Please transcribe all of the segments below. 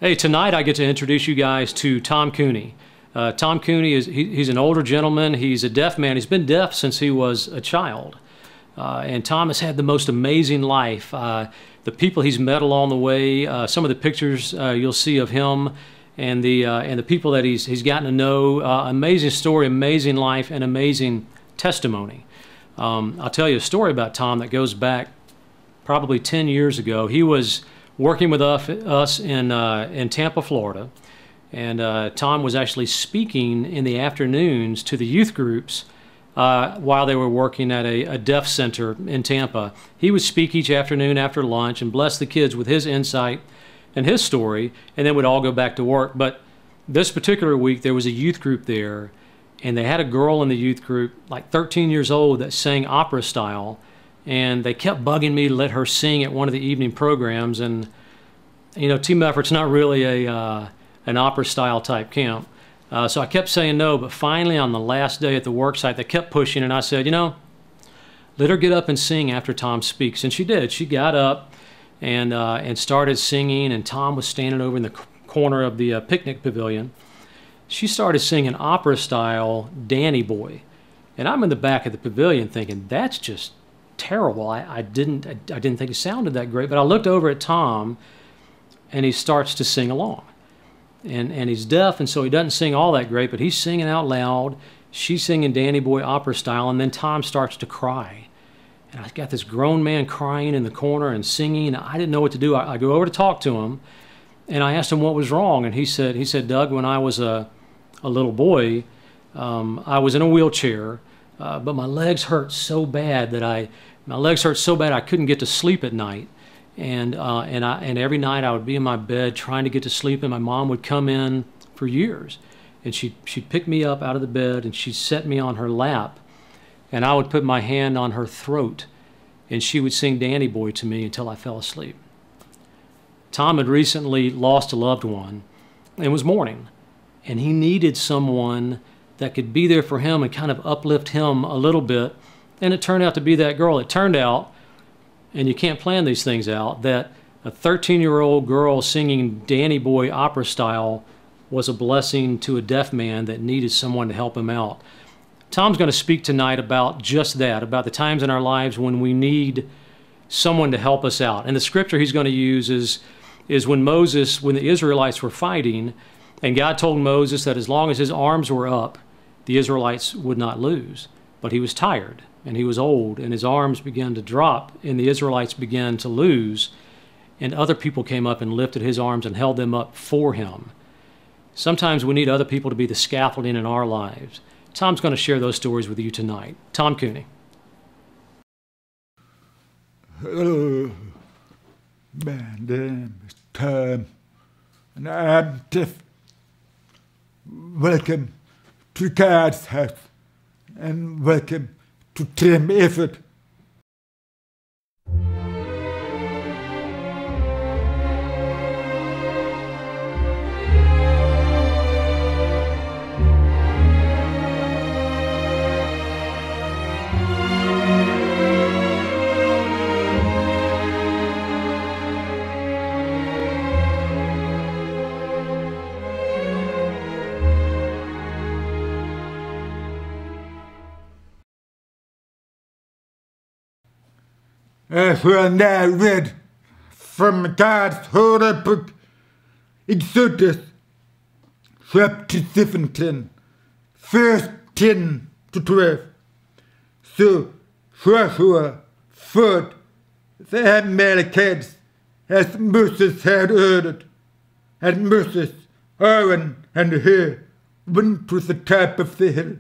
Hey, tonight I get to introduce you guys to Tom Cooney. Tom Cooney he's an older gentleman. He's a deaf man. He's been deaf since he was a child. And Tom has had the most amazing life. The people he's met along the way, some of the pictures you'll see of him and the people that he's gotten to know, amazing story, amazing life, and amazing testimony. I'll tell you a story about Tom that goes back probably 10 years ago. He was working with us in Tampa, Florida, and Tom was actually speaking in the afternoons to the youth groups while they were working at a deaf center in Tampa. He would speak each afternoon after lunch and bless the kids with his insight and his story, and then we'd all go back to work. But this particular week, there was a youth group there, and they had a girl in the youth group, like 13 years old, that sang opera style. And they kept bugging me to let her sing at one of the evening programs. And, you know, TEAMeffort's not really an opera-style type camp. So I kept saying no, but finally on the last day at the work site, they kept pushing, and I said, you know, let her get up and sing after Tom speaks. And she did. She got up and started singing, and Tom was standing over in the corner of the picnic pavilion. She started singing opera-style Danny Boy. And I'm in the back of the pavilion thinking, that's just terrible. I didn't think it sounded that great, but I looked over at Tom, and he starts to sing along. And he's deaf, and so he doesn't sing all that great, but he's singing out loud. She's singing Danny Boy opera style, and then Tom starts to cry. And I got this grown man crying in the corner and singing. I didn't know what to do. I go over to talk to him, and I asked him what was wrong, and he said, Doug, when I was a little boy, I was in a wheelchair, but my legs hurt so bad that I couldn't get to sleep at night, and every night I would be in my bed trying to get to sleep, and my mom would come in for years, and she'd pick me up out of the bed, and she'd set me on her lap, and I would put my hand on her throat, and she would sing Danny Boy to me until I fell asleep. Tom had recently lost a loved one and was mourning, and he needed someone that could be there for him and kind of uplift him a little bit. And it turned out to be that girl. It turned out, and you can't plan these things out, that a 13-year-old girl singing Danny Boy opera style was a blessing to a deaf man that needed someone to help him out. Tom's going to speak tonight about just that, about the times in our lives when we need someone to help us out. And the scripture he's going to use is when the Israelites were fighting, and God told Moses that as long as his arms were up, the Israelites would not lose. But he was tired, and he was old, and his arms began to drop, and the Israelites began to lose, and other people came up and lifted his arms and held them up for him. Sometimes we need other people to be the scaffolding in our lives. Tom's going to share those stories with you tonight. Tom Cooney. Hello, my name is Tom, and I'm deaf. Welcome to God's house, and welcome to TEAMeffort. As we now read from God's holy book, Exodus chapter 17, verse 10 to 12. So Joshua fought the Amalekites as Moses had ordered, and Moses, Aaron, and Hur went to the top of the hill,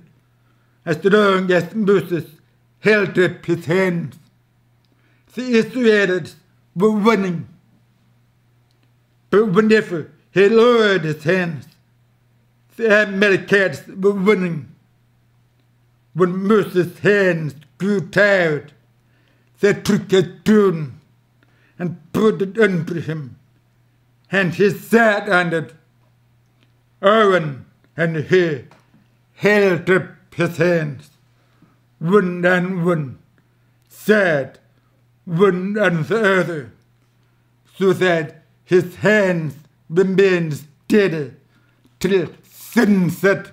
as long as Moses held up his hands. The Israelites were winning, but whenever he lowered his hands, the Amalekites were winning. When Moses' hands grew tired, they took a stone and put it under him, and he sat on it. Aaron and Hur held up his hands, one on one, sat one on the other, so that his hands remain steady till sunset.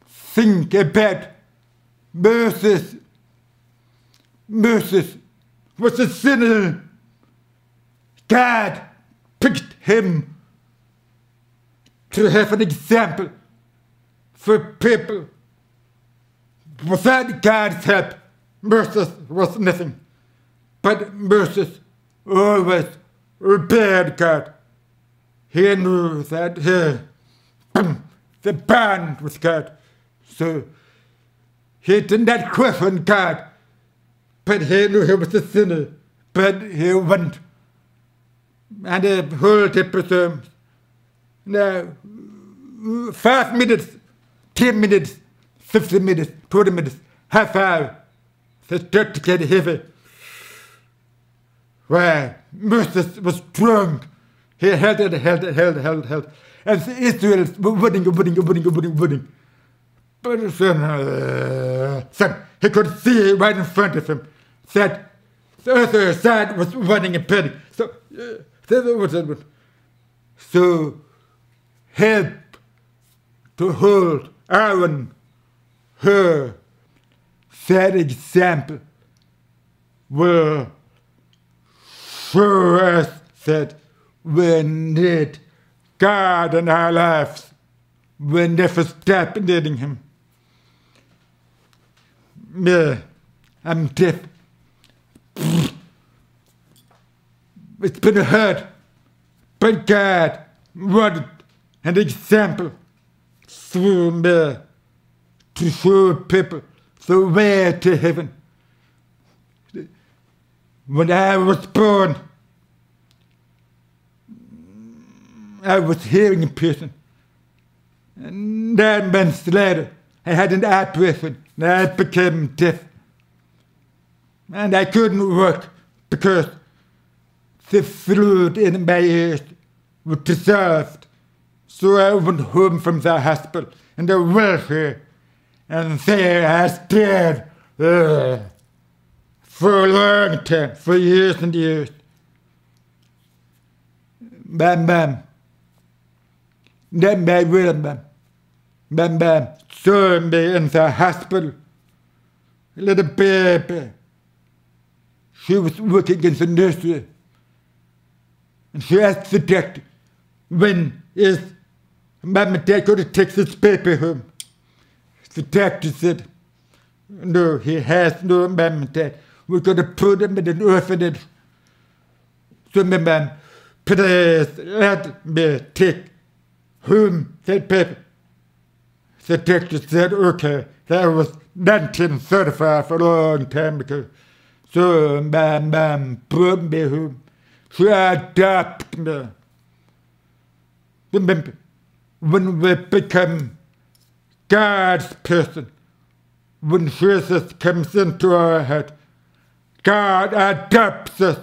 Think about Moses. Moses was a sinner. God picked him to have an example for people. Without God's help, Moses was nothing. But Moses always obeyed God. He knew that the bond with God. So he did not question God, but he knew he was a sinner. But he went and the whole episode. Now, 5 minutes, 10 minutes, 15 minutes, 20 minutes, half hour. The dirt to get heavy. Well, Moses was strong. He held it. And the Israelites were winning. But son, he could see right in front of him that the other side was running and penning. So help to hold Aaron, her, that example will show us that we need God in our lives. We never stop needing Him. Me, I'm deaf. It's been hard, but God wanted an example through me to show people the way to heaven. When I was born, I was hearing in person. And 9 months later, I had an operation and I became deaf. And I couldn't work because the fluid in my ears was dissolved. So I went home from the hospital and the welfare. And there I stayed for a long time, for years and years. My mom, not my real mom, my mom saw me in the hospital, a little baby. She was working in the nursery. And she asked the doctor, when is Mom and Dad going to take this baby home? The doctor said, no, he has no Mom and Dad. We're going to put him in an orphanage. So my mom, please let me take home that baby. The doctor said, okay. That was 1935, a long time ago. So my mom brought me home. She adopted me. Remember, when we become God's person, when Jesus comes into our heart, God adopts us.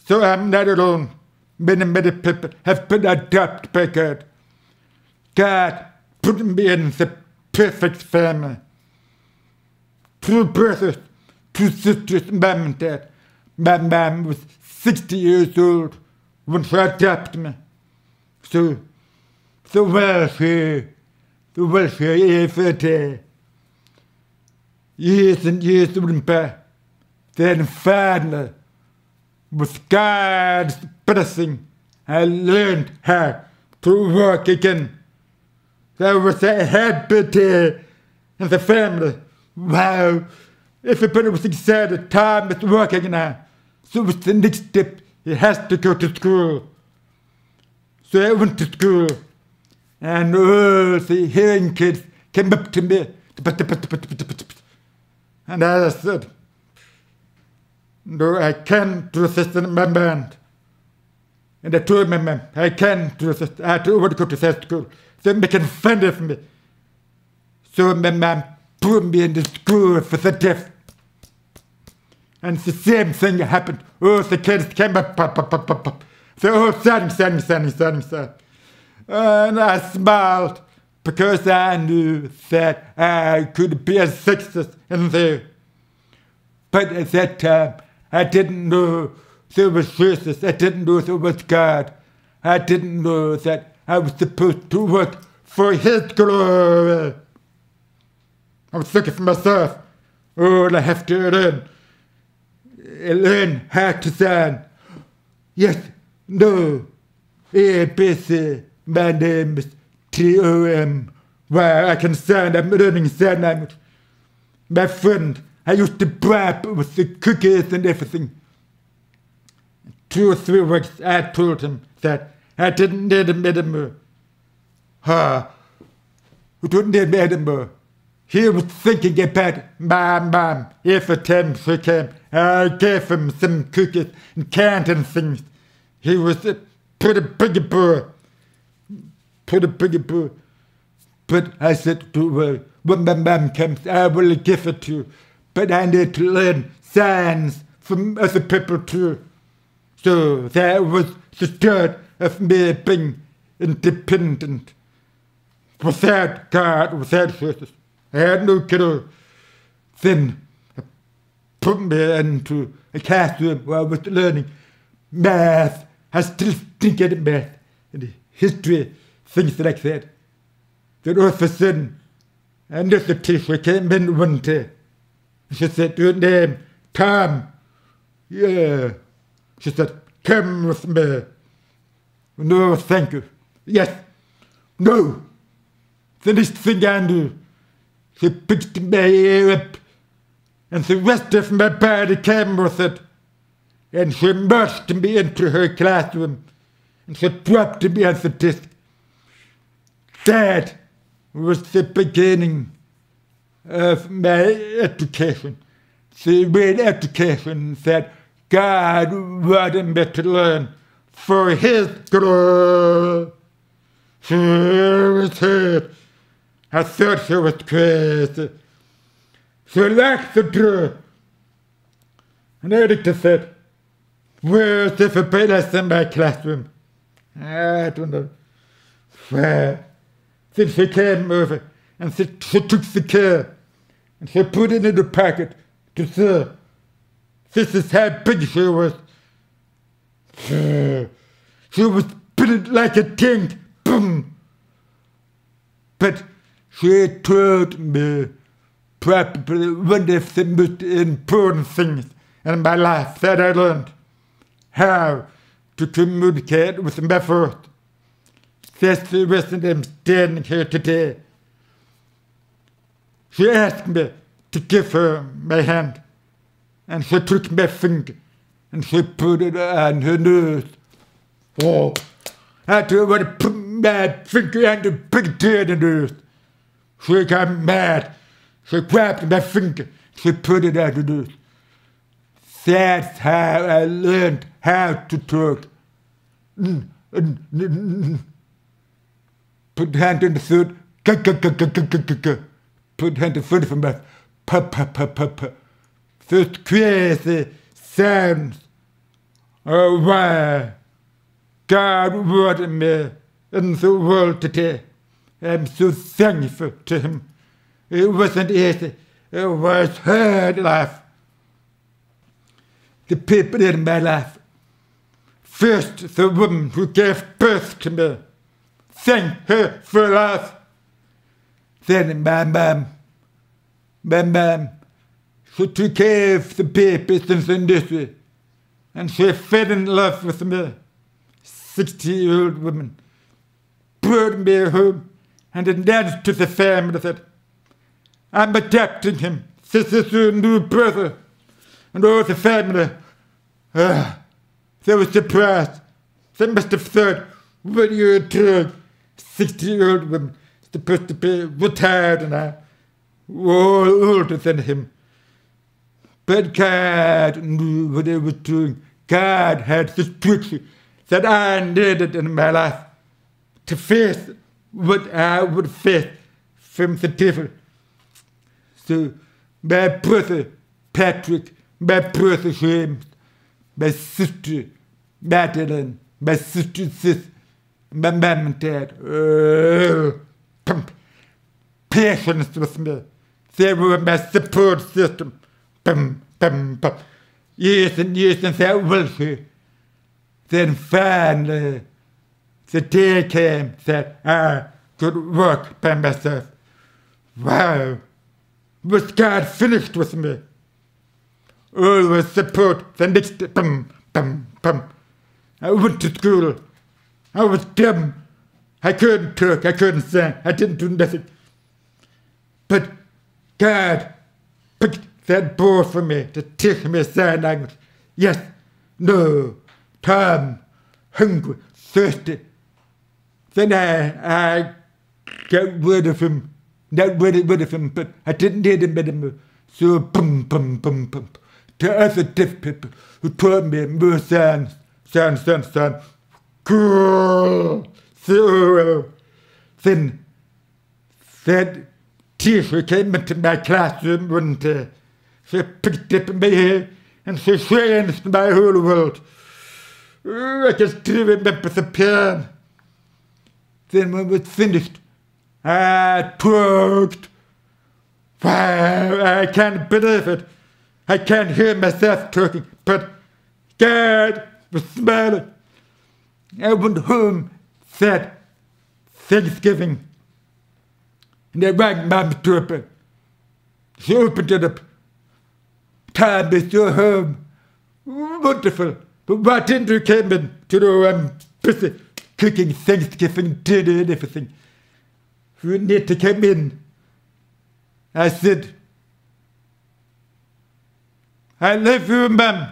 So I'm not alone. Many people have been adopted by God. God put me in the perfect family. 2 brothers, 2 sisters, Mom and Dad. My mom was 60 years old when she adopted me. So the welfare every day. Years and years went by. Then finally, with God's blessing, I learned how to walk again. There was a happy day in the family. Wow, everybody was excited. Tom is working now. So what's the next step? He has to go to school. So I went to school. And all the hearing kids came up to me. And I said, no, I can't do this in my mind. And I told my mom, I can't do this. I don't want to go to that school. They're making fun of me. So my mom put me in the school for the deaf. And the same thing happened. All the kids came up, pop. They're all sang. And I smiled because I knew that I could be a success in there. But at that time, I didn't know there was Jesus. I didn't know there was God. I didn't know that I was supposed to work for His glory. I was looking for myself. Oh, I have to learn how to sound. Yes, no, ABC. My name is TOM. Where I can sound. I'm learning sign language. My friend, I used to bribe with the cookies and everything. 2 or 3 weeks, I told him that I didn't need him anymore. We didn't need me anymore. He was thinking about my mom. Every time she came, I gave him some cookies and candy and things. He was a pretty big boy. But I said to her, when my mom comes, I will give it to you. But I need to learn signs from other people too. So that was the start of me being independent. Without God, without Jesus, I had no clue. Then put me into a classroom where I was learning math. I still think at math and history, things like that. Then all of a sudden, another teacher came in one day. She said, your name, Tom. Yeah. She said, come with me. No, thank you. Yes. No. The next thing I knew, she picked my ear up, and the rest of my body came with it. And she marched me into her classroom, and she dropped me on the desk. That was the beginning of my education. The real education that God wanted me to learn for His glory. She was hurt. I thought she was crazy. She locked the door. And Erica said, where's everybody else in my classroom? I don't know. Where? Then she came over and she took the key and she put it in the pocket to see. This is how big she was. She was built like a tank. Boom. But she told me probably one of the most important things in my life that I learned. How to communicate with my thoughts. That's the reason I'm standing here today. She asked me to give her my hand, and she took my finger, and she put it on her nose. Oh, I don't want to put my finger on the big dirty nose. She got mad. She grabbed my finger, she put it on her nose. That's how I learned how to talk. Put hand in the throat, put hand in front of my mouth, those crazy sounds. Oh, why God wanted me in the world today. I'm so thankful to Him. It wasn't easy. It was hard life. The people in my life. First, the woman who gave birth to me. Thank her for life. Then my mom, she took care of the babies in the nursery, and she fell in love with me. 60-year-old woman brought me home and announced to the family that I'm adopting him. This is your new brother. And all the family, they were surprised. They must have thought, what are you doing? 60-year-old woman, supposed to be retired now, all older than him. But God knew what He was doing. God had the structure that I needed in my life to face what I would face from the devil. So my brother Patrick, my brother James, my sister Madeline, my sister Sis, my mom and dad, patience with me. They were my support system. years and years since I was here. Then finally, the day came that I could work by myself. Wow, was God finished with me? Always support the next day. Bum, bum, bum. I went to school. I was dumb. I couldn't talk. I couldn't sing. I didn't do nothing. But God picked that ball for me to teach me sign language. Yes, no, Tom, hungry, thirsty. Then I got rid of him. Not rid of him, but I didn't need him anymore. So, bum, bum, bum, bum. To other deaf people who taught me more sound. Cool. So, then that teacher came into my classroom one day. She picked up my hair and she changed my whole world. I can still remember the piano. Then when it was finished, I talked. Wow, I can't believe it. I can't hear myself talking, but God was smiling. I went home that Thanksgiving, and I rang Mom's doorbell. She opened it up. Tom is your home. Wonderful. But why didn't you come in? You know, I'm busy cooking Thanksgiving dinner and everything. You need to come in. I said, I love you, Mom.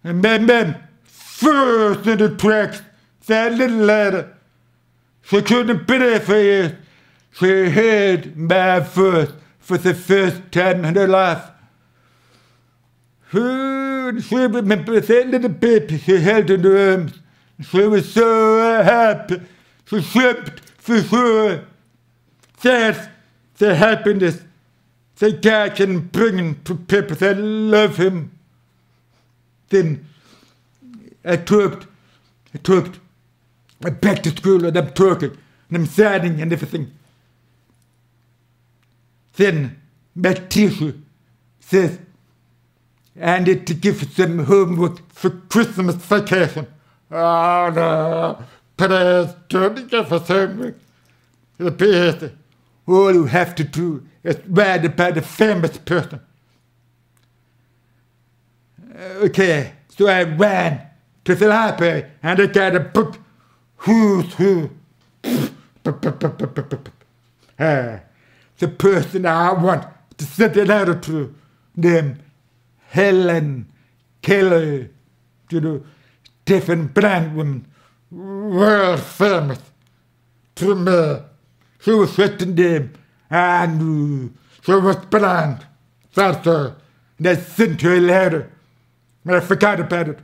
And my mom first in the tracks, that little lady. She couldn't believe it. She heard my voice for the first time in her life. She remembered that little baby she held in her arms. She was so happy. She jumped for joy. That's the happiness that God can bring to people that love Him. Then I talked back to school and I'm talking and I'm signing and everything. Then my teacher says, I need to give some homework for Christmas vacation. Oh no, please don't give us homework. Please, all you have to do is write about a famous person. Okay, so I ran to the library and I got a book, Who's Who. The person I want to send a letter to, named Helen Keller, you know, deaf and blind woman, world famous. To me, she was written name, I knew she was blind. That's her. And I sent her a letter, and I forgot about it.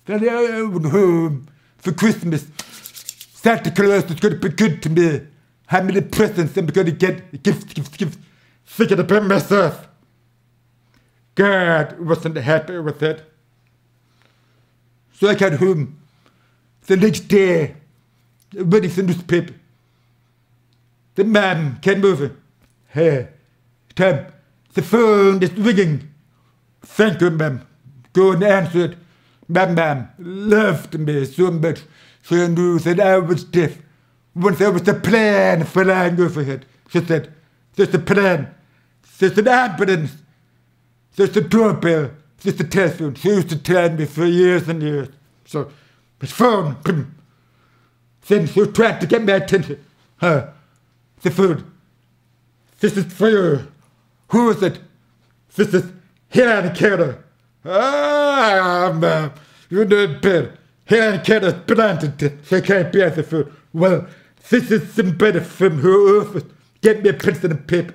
Then I went home for Christmas. Santa Claus is going to be good to me. How many presents am I going to get? Gifts. Thinking about myself. God wasn't happy with that. So I got home the next day, reading the newspaper. The man came over. Hey, Tom, the phone is ringing. Thank you, ma'am. Go and answer it. My mom loved me so much. She knew that I was deaf. Once there was a plane flying overhead. She said, there's a plane. There's an ambulance. There's a doorbell. There's a telephone. She used to tell me for years and years. So, his phone. Boom. Then she tried to get my attention. The phone. This is for you. Who is it? This is Helen Keller. Ma'am. You know better. Helen Keller's blind. She can't be at the phone. Well, this is somebody from her office. Get me a pencil and paper.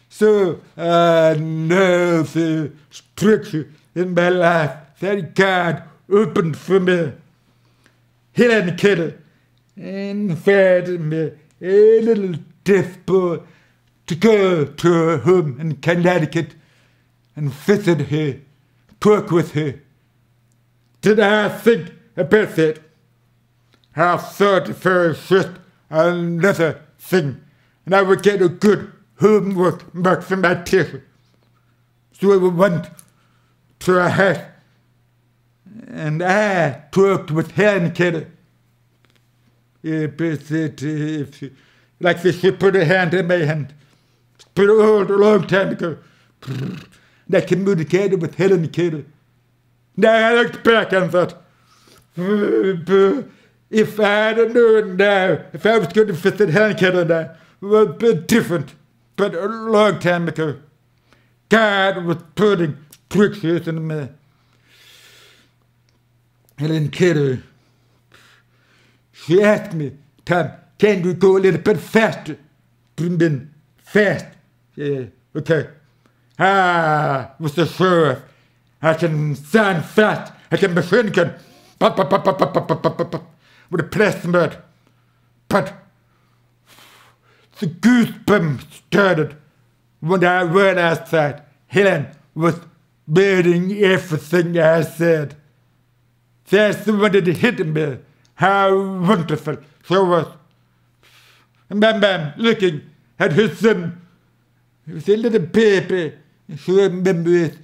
So, I know the structure in my life that God opened for me. Helen Keller invited me, a little deaf boy, to go to her home in Connecticut and visit her, talk with her. Did I think about that? I thought for just another thing, and I would get a good homework mark from my teacher. So I went to a house. And I talked with Helen Keller. Like she put a hand in my hand. Put a long time ago. And I communicated with Helen Keller. Now I looked back and thought, if I had known now, if I was going to visit Helen Keller now, it would be different. But a long time ago, God was putting pictures in me. Helen Keller, she asked me, Tom, can we go a little bit faster? Been fast. Yeah, okay. Mr. Sheriff, I can sound fast. I can machine gun. With a plasmid. But the goosebumps started when I went outside. Helen was reading everything I said. That's the one that hit me. How wonderful she was. And Bam looking at her son. He was a little baby. She remembers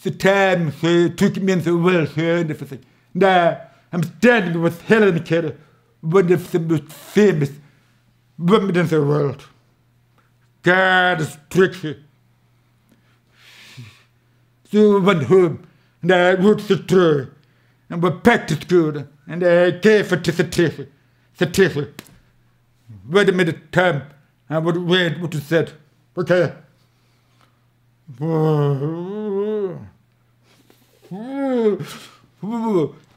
the time she took me in the wheelchair and everything. Now I'm standing with Helen Keller, one of the most famous women in the world. God is tricky. So we went home and I wrote the story and went back to school and I gave it to the teacher. The teacher. Wait a minute, Tom. I would read what you said. Okay.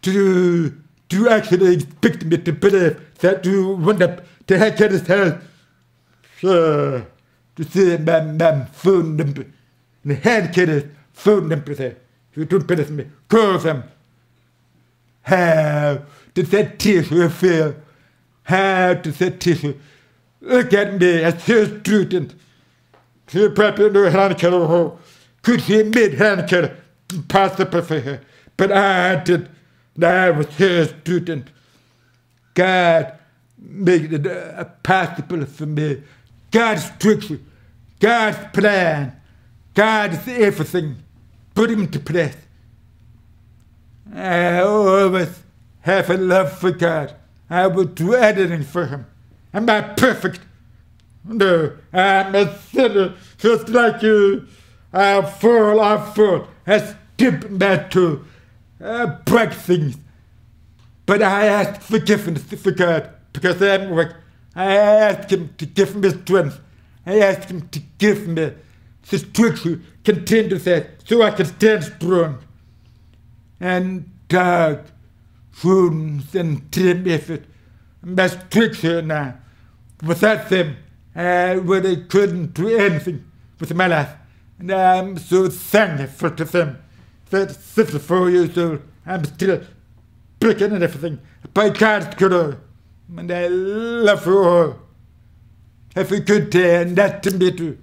Do you actually expect me to believe that you went up to her kid's house? Sure. To see my phone number. And the hand kid's phone number there. If you don't believe me, call them. How does that teacher feel? How does that teacher look at me as her student? She probably knew Helen Keller. Could she meet Helen Keller? Impossible for her. But I did. I was her student. God made it possible for me. God's structure, God's plan, God's everything. Put him to place. I always have a love for God. I will do anything for him. Am I perfect? No, I'm a sinner, just like you. I fall. I skip my toe. I break things. But I ask forgiveness for God because I'm weak. I ask him to give me strength. I ask him to give me the strength to continue that so I can stand strong. And Doug, students and TEAMeffort, my structure now. Without them, I really couldn't do anything with my life. And I'm so thankful to them. At 54 years old, I'm still picking and everything by God's grace. And I love you all. Have a good day and nice to meet you.